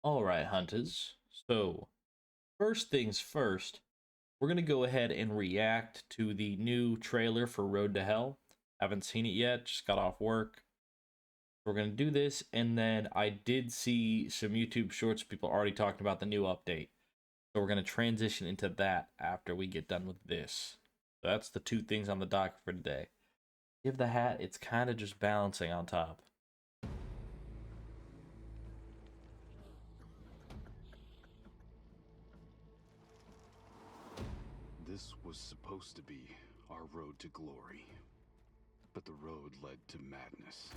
All right, hunters. So, first things first, we're going to go ahead and react to the new trailer for Road to Hell. Haven't seen it yet, just got off work. We're going to do this, and then I did see some YouTube shorts, people already talking about the new update. So, we're going to transition into that after we get done with this. So, that's the two things on the docket for today. Give the hat, it's kind of just balancing on top. This was supposed to be our road to glory, but the road led to madness.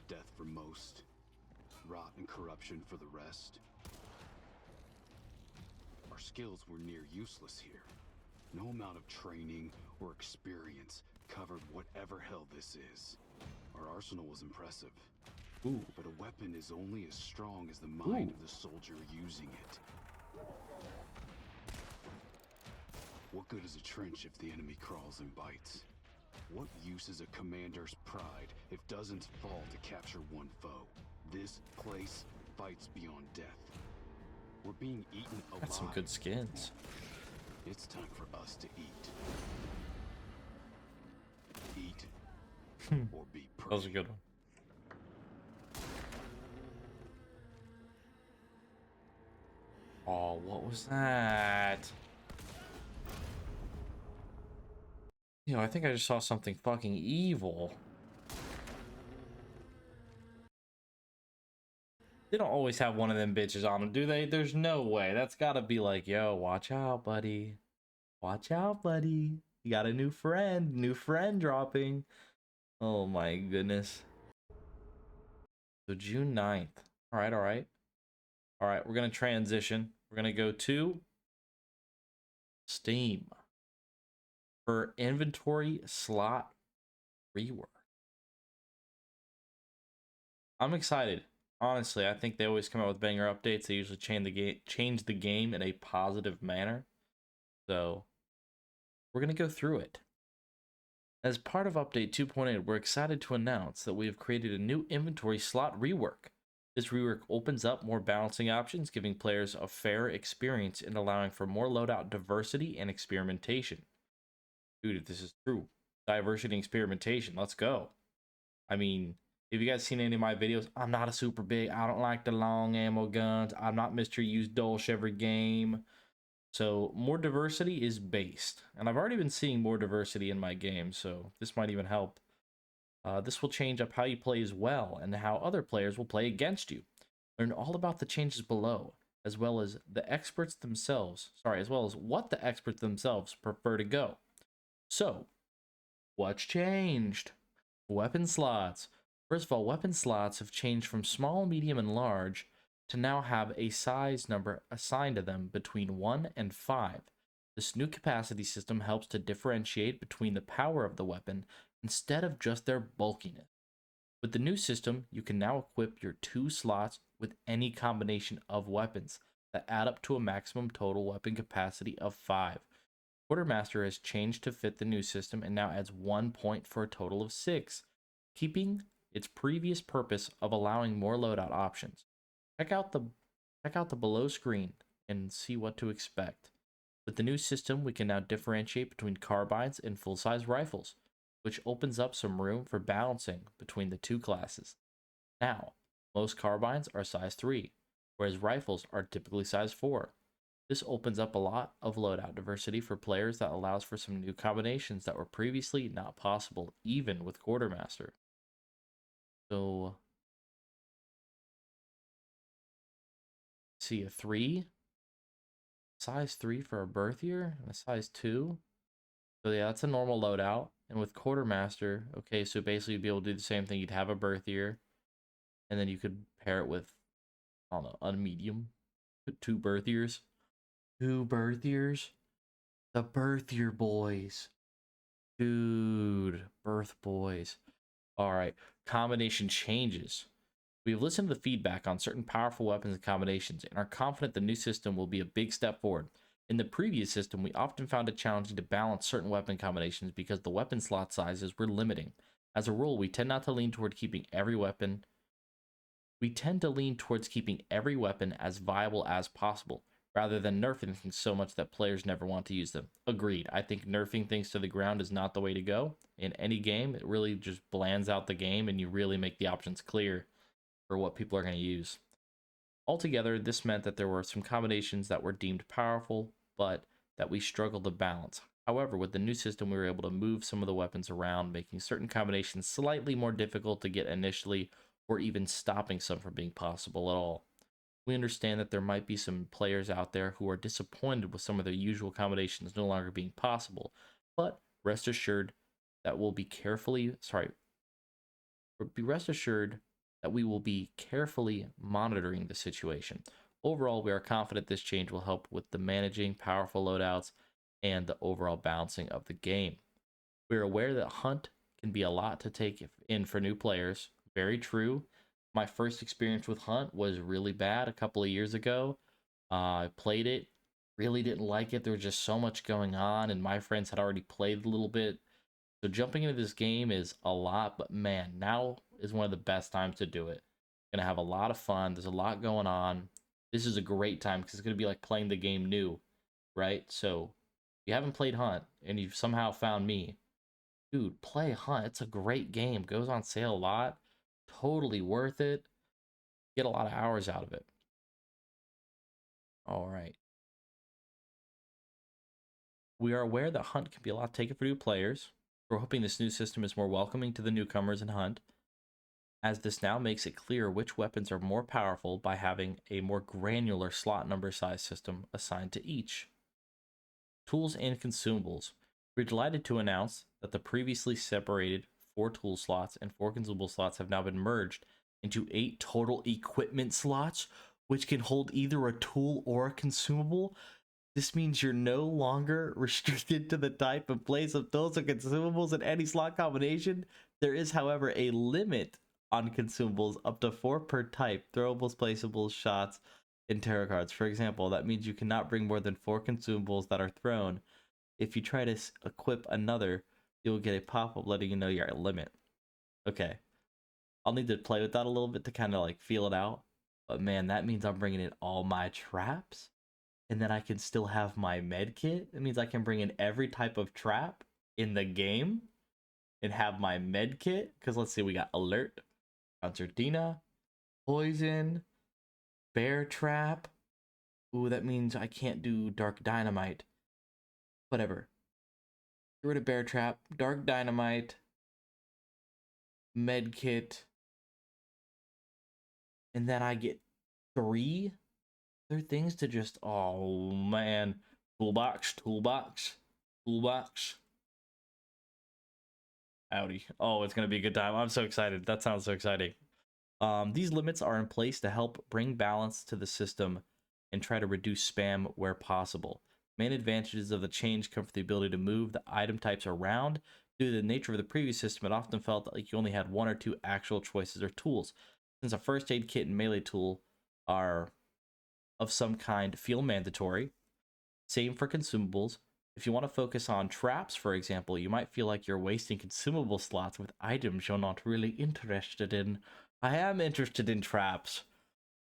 Death for most, rot and corruption for the rest. Our skills were near useless here. No amount of training or experience covered whatever hell this is. Our arsenal was impressive. Ooh. But a weapon is only as strong as the mind of the soldier using it. What good is a trench if the enemy crawls and bites? What use is a commander's pride if dozens fall to capture one foe? This place fights beyond death. We're being eaten alive. Got some good skins. It's time for us to eat. Eat or be prey. That was a good one. Oh, what was that? You know, I think I just saw something fucking evil. They don't always have one of them bitches on them, do they? There's no way. That's gotta be like, yo, watch out, buddy. Watch out, buddy. You got a new friend. New friend dropping. Oh my goodness. So June 9th. All right, all right. All right, we're gonna transition. We're gonna go to Steam for inventory slot rework. I'm excited. Honestly, I think they always come out with banger updates. They usually change the game in a positive manner. So we're gonna go through it. As part of update 2.8, we're excited to announce that we have created a new inventory slot rework. This rework opens up more balancing options, giving players a fair experience and allowing for more loadout diversity and experimentation. Dude, if this is true, diversity and experimentation, let's go. I mean, if you guys seen any of my videos, I'm not a super big, I don't like the long ammo guns. I'm not Mr. Use Dolch every game. So more diversity is based. And I've already been seeing more diversity in my game, so this might even help. This will change up how you play as well, and how other players will play against you. Learn all about the changes below, as well as the experts themselves. As well as what the experts themselves prefer to go. So, what's changed? Weapon slots. First of all, weapon slots have changed from small, medium, and large to now have a size number assigned to them between 1 and 5. This new capacity system helps to differentiate between the power of the weapon instead of just their bulkiness. With the new system, you can now equip your 2 slots with any combination of weapons that add up to a maximum total weapon capacity of 5. Quartermaster has changed to fit the new system and now adds 1 point for a total of 6, keeping its previous purpose of allowing more loadout options. Check out the below screen and see what to expect. With the new system, we can now differentiate between carbines and full-size rifles, which opens up some room for balancing between the two classes. Now, most carbines are size 3, whereas rifles are typically size 4. This opens up a lot of loadout diversity for players that allows for some new combinations that were previously not possible, even with Quartermaster. So, see a 3, size 3 for a Berthier, and a size 2. So yeah, that's a normal loadout. And with Quartermaster, okay, so basically you'd be able to do the same thing. You'd have a Berthier, and then you could pair it with, I don't know, a medium. 2 Berthiers. 2 Berthiers. The Berthier boys. Dude, Birth boys. Alright, combination changes. We have listened to the feedback on certain powerful weapons and combinations, and are confident the new system will be a big step forward. In the previous system, we often found it challenging to balance certain weapon combinations because the weapon slot sizes were limiting. As a rule, we tend not to lean toward keeping every weapon We tend to lean towards keeping every weapon as viable as possible, rather than nerfing things so much that players never want to use them. Agreed. I think nerfing things to the ground is not the way to go in any game. It really just blands out the game, and you really make the options clear for what people are going to use. Altogether, this meant that there were some combinations that were deemed powerful, but that we struggled to balance. However, with the new system, we were able to move some of the weapons around, making certain combinations slightly more difficult to get initially, or even stopping some from being possible at all. We understand that there might be some players out there who are disappointed with some of their usual combinations no longer being possible, but rest assured that rest assured that we will be carefully monitoring the situation. Overall, we are confident this change will help with the managing powerful loadouts and the overall balancing of the game. We are aware that Hunt can be a lot to take in for new players. Very true. My first experience with Hunt was really bad a couple of years ago. I played it, really didn't like it. There was just so much going on, and my friends had already played a little bit. So jumping into this game is a lot, but man, now is one of the best times to do it. Gonna have a lot of fun. There's a lot going on. This is a great time because it's gonna be like playing the game new, right? So if you haven't played Hunt and you've somehow found me, dude, play Hunt. It's a great game. Goes on sale a lot. Totally worth it. Get a lot of hours out of it. All right. We are aware that Hunt can be a lot taken for new players. We're hoping this new system is more welcoming to the newcomers in Hunt, as this now makes it clear which weapons are more powerful by having a more granular slot number size system assigned to each. Tools and consumables. We're delighted to announce that the previously separated 4 tool slots and 4 consumable slots have now been merged into 8 total equipment slots, which can hold either a tool or a consumable. This means you're no longer restricted to the type and place of tools and consumables in any slot combination. There is, however, a limit on consumables up to 4 per type: throwables, placeables, shots, and tarot cards. For example, that means you cannot bring more than 4 consumables that are thrown. If you try to equip another, you will get a pop-up letting you know you're at limit. Okay, I'll need to play with that a little bit to kind of like feel it out. But man, that means I'm bringing in all my traps, and then I can still have my med kit. It means I can bring in every type of trap in the game and have my med kit. Because let's see, we got alert, concertina, poison, bear trap. Ooh, that means I can't do dark dynamite. Whatever. Get rid of bear trap, dark dynamite, med kit, and then I get 3 other things to just, oh man, toolbox, toolbox, toolbox. Howdy. Oh, it's gonna be a good time. I'm so excited. That sounds so exciting. These limits are in place to help bring balance to the system and try to reduce spam where possible. Main advantages of the change come from the ability to move the item types around. Due to the nature of the previous system, it often felt like you only had 1 or 2 actual choices or tools. Since a first aid kit and melee tool are of some kind feel mandatory. Same for consumables. If you want to focus on traps, for example, you might feel like you're wasting consumable slots with items you're not really interested in. I am interested in traps.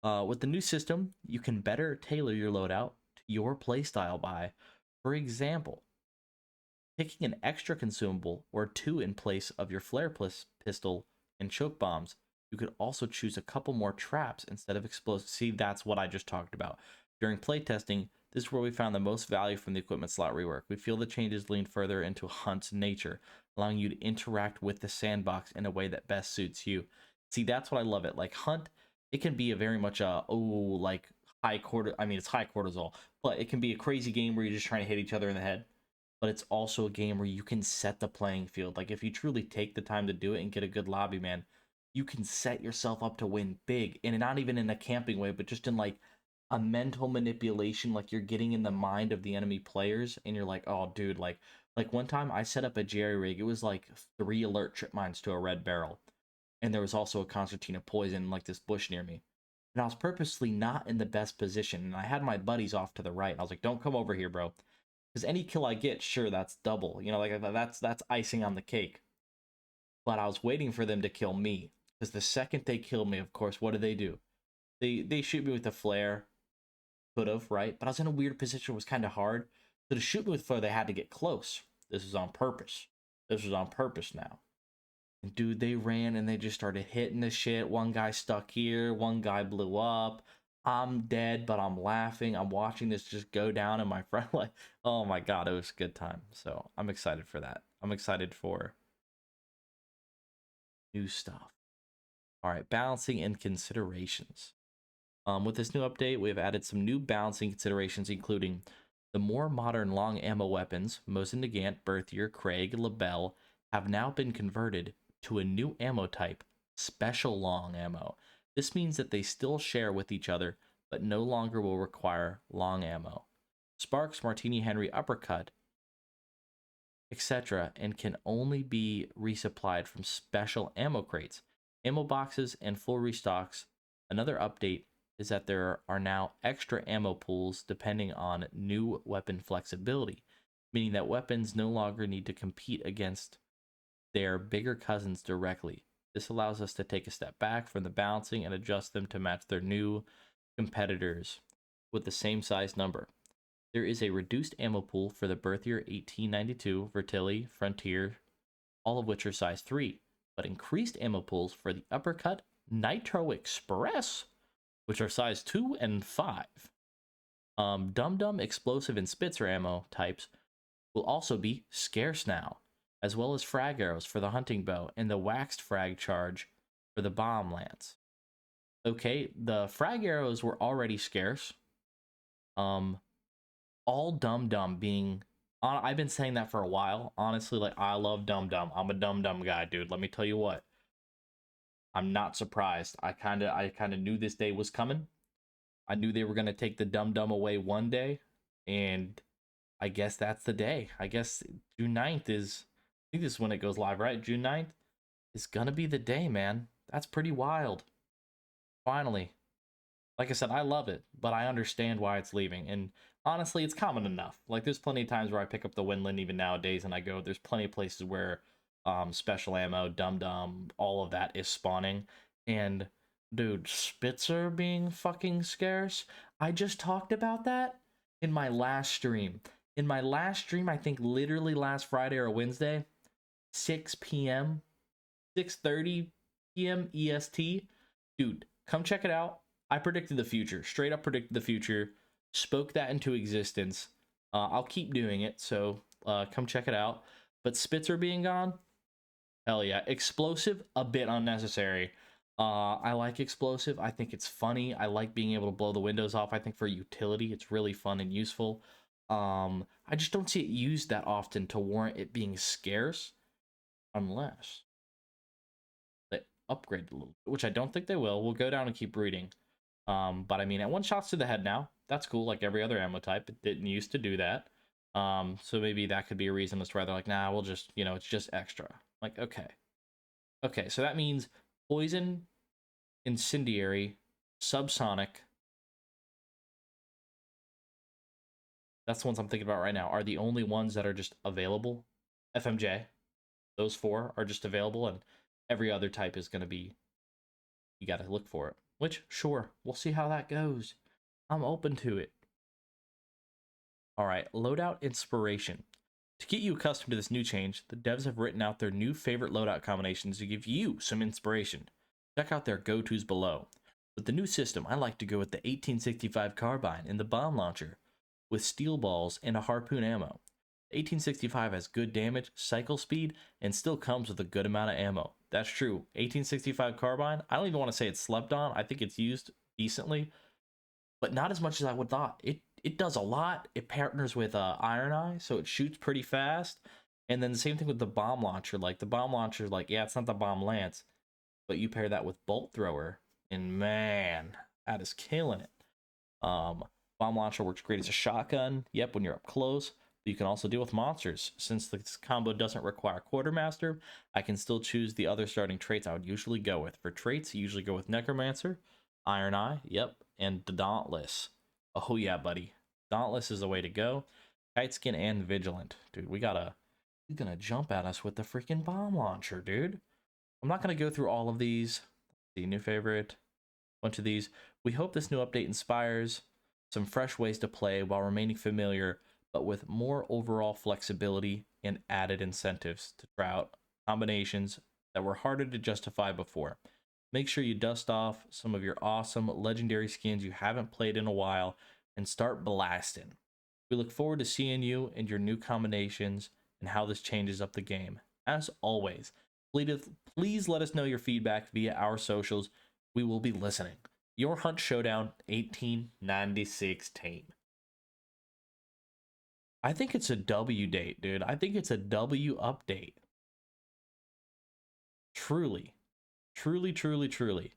With the new system, you can better tailor your loadout to your playstyle by, for example, picking an extra consumable or 2 in place of your flare pistol and choke bombs. You could also choose a couple more traps instead of explosives. See, that's what I just talked about. During playtesting, this is where we found the most value from the equipment slot rework. We feel the changes lean further into Hunt's nature, allowing you to interact with the sandbox in a way that best suits you. See, that's what I love it. Like Hunt, it can be a very much like it's high cortisol, but it can be a crazy game where you're just trying to hit each other in the head. But it's also a game where you can set the playing field. Like if you truly take the time to do it and get a good lobby, man, you can set yourself up to win big. And not even in a camping way, but just in like a mental manipulation, like you're getting in the mind of the enemy players and you're like, oh dude, like one time I set up a jerry rig. It was like 3 alert trip mines to a red barrel. And there was also a concertina poison in like this bush near me. And I was purposely not in the best position. And I had my buddies off to the right. I was like, don't come over here, bro. Because any kill I get, sure, that's double. You know, like that's icing on the cake. But I was waiting for them to kill me. Because the second they killed me, of course, what do? They shoot me with a flare. Could have, right? But I was in a weird position. It was kind of hard. So to shoot me with flare, they had to get close. This was on purpose. This was on purpose now. And dude, they ran and they just started hitting the shit. One guy stuck here. One guy blew up. I'm dead, but I'm laughing. I'm watching this just go down, and my friend, like, oh my god, it was a good time. So I'm excited for that. I'm excited for new stuff. All right, balancing and considerations. With this new update, we have added some new balancing considerations, including the more modern long ammo weapons, Mosin Nagant, Berthier, Craig, LaBelle, have now been converted to a new ammo type, special long ammo. This means that they still share with each other, but no longer will require long ammo. Sparks, Martini Henry, Uppercut, etc., and can only be resupplied from special ammo crates, ammo boxes, and full restocks. Another update is that there are now extra ammo pools depending on new weapon flexibility, meaning that weapons no longer need to compete against their bigger cousins directly. This allows us to take a step back from the balancing and adjust them to match their new competitors with the same size number. There is a reduced ammo pool for the Berthier 1892, Vertilli, Frontier, all of which are size 3, but increased ammo pools for the Uppercut, Nitro Express, which are size 2 and 5. Dum Dum, Explosive, and Spitzer ammo types will also be scarce now, as well as frag arrows for the hunting bow and the waxed frag charge for the bomb lance. Okay, the frag arrows were already scarce. All Dum Dum being... I've been saying that for a while. Honestly, like, I love Dum Dum. I'm a Dum Dum guy, dude. Let me tell you what. I'm not surprised. I kind of knew this day was coming. I knew they were going to take the Dum Dum away one day, and I guess that's the day. I guess June 9th is... I think this is when it goes live, right? June 9th is going to be the day, man. That's pretty wild. Finally. Like I said, I love it, but I understand why it's leaving. And honestly, it's common enough. Like, there's plenty of times where I pick up the Windland even nowadays and I go, there's plenty of places where special ammo, Dum Dum, all of that is spawning. And, dude, Spitzer being fucking scarce. I just talked about that in my last stream. In my last stream, I think literally last Friday or Wednesday, 6 p.m., 6:30 p.m. EST. Dude, come check it out. I predicted the future, straight up predicted the future, spoke that into existence. I'll keep doing it, so come check it out. But Spitzer being gone, hell yeah. Explosive, a bit unnecessary. I like Explosive. I think it's funny. I like being able to blow the windows off. I think for utility, it's really fun and useful. I just don't see it used that often to warrant it being scarce, unless they upgrade a little, which I don't think they will. We'll go down and keep reading. But I mean, at one shots to the head now, that's cool. Like every other ammo type, it didn't used to do that. So maybe that could be a reason as to why they're like, nah, we'll just, it's just extra. Like, okay. So that means poison, incendiary, subsonic. That's the ones I'm thinking about right now. Are the only ones that are just available. FMJ, those 4 are just available, and every other type is going to be. You got to look for it. Which, sure, we'll see how that goes. I'm open to it. All right, loadout inspiration. To get you accustomed to this new change, the devs have written out their new favorite loadout combinations to give you some inspiration. Check out their go-tos below. With the new system, I like to go with the 1865 carbine and the bomb launcher, with steel balls and a harpoon ammo. The 1865 has good damage, cycle speed, and still comes with a good amount of ammo. That's true. 1865 carbine, I don't even want to say it's slept on. I think it's used decently, but not as much as I would thought. It does a lot. It partners with Iron Eye, so it shoots pretty fast. And then the same thing with the bomb launcher. Like, the bomb launcher, like, yeah, it's not the bomb lance, but you pair that with bolt thrower, and man, that is killing it. Bomb launcher works great as a shotgun. Yep, when you're up close. You can also deal with monsters. Since this combo doesn't require Quartermaster, I can still choose the other starting traits I would usually go with. For traits, I usually go with Necromancer, Iron Eye, yep, and the Dauntless. Oh yeah, buddy. Dauntless is the way to go. Kite Skin and Vigilant. Dude, he's gonna jump at us with the freaking bomb launcher, dude. I'm not going to go through all of these. The new favorite, bunch of these. We hope this new update inspires some fresh ways to play while remaining familiar, but with more overall flexibility and added incentives to try out combinations that were harder to justify before. Make sure you dust off some of your awesome legendary skins you haven't played in a while and start blasting. We look forward to seeing you and your new combinations and how this changes up the game. As always, please let us know your feedback via our socials. We will be listening. Your Hunt Showdown 1896 team. I think it's a W date, dude. I think it's a W update. Truly. Truly, truly, truly.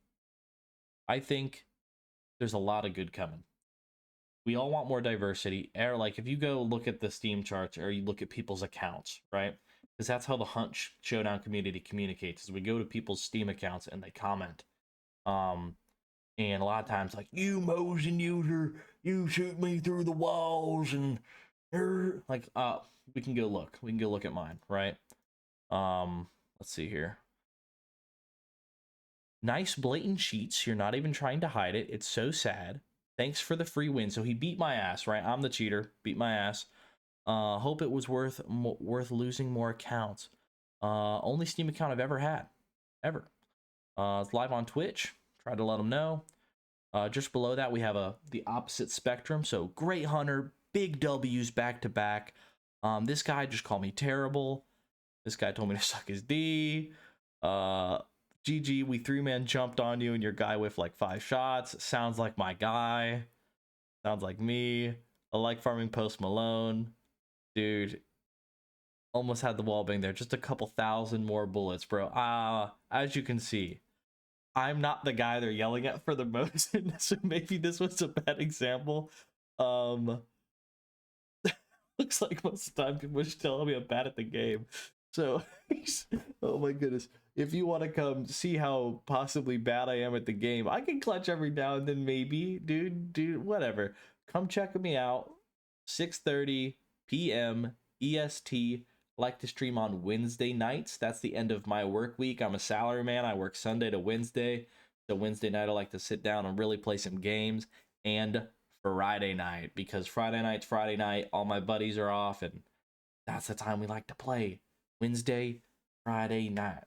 I think there's a lot of good coming. We all want more diversity. Or like if you go look at the Steam charts or you look at people's accounts, right? Because that's how the Hunt Showdown community communicates. Is we go to people's Steam accounts and they comment. And a lot of times like, you motion user, you shoot me through the walls and like we can go look at mine, right? Let's see here. Nice blatant cheats. You're not even trying to hide it. It's so sad. Thanks for the free win. So he beat my ass, right? I'm the cheater. Beat my ass. Hope it was worth losing more accounts. Only Steam account I've ever had. Ever. It's live on Twitch. Tried to let him know. Just below that, we have the opposite spectrum. So Great Hunter, big W's back to back. This guy just called me terrible. This guy told me to suck his D. GG, we 3-man jumped on you and your guy with like 5 shots. Sounds like my guy. Sounds like me. I like farming Post Malone. Dude, almost had the wall bang there. Just a couple thousand more bullets, bro. As you can see, I'm not the guy they're yelling at for the most, so maybe this was a bad example. Looks like most of the time people are just telling me I'm bad at the game. So, oh my goodness. If you want to come see how possibly bad I am at the game, I can clutch every now and then maybe. Dude, whatever. Come check me out. 6:30 p.m. EST. Like to stream on Wednesday nights. That's the end of my work week. I'm a salary man. I work Sunday to Wednesday. So Wednesday night I like to sit down and really play some games. And Friday night, because Friday night, all my buddies are off, and that's the time we like to play. Wednesday, Friday night.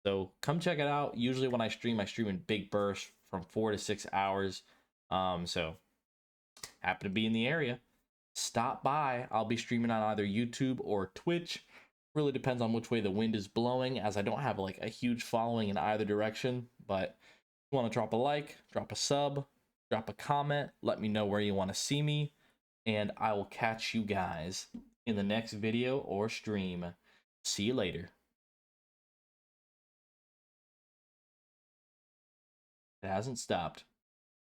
So come check it out. Usually when I stream in big bursts from 4 to 6 hours. So happen to be in the area, stop by. I'll be streaming on either YouTube or Twitch. Really depends on which way the wind is blowing, as I don't have like a huge following in either direction. But if you want to drop a like, drop a sub, drop a comment, let me know where you want to see me, and I will catch you guys in the next video or stream. See you later. It hasn't stopped.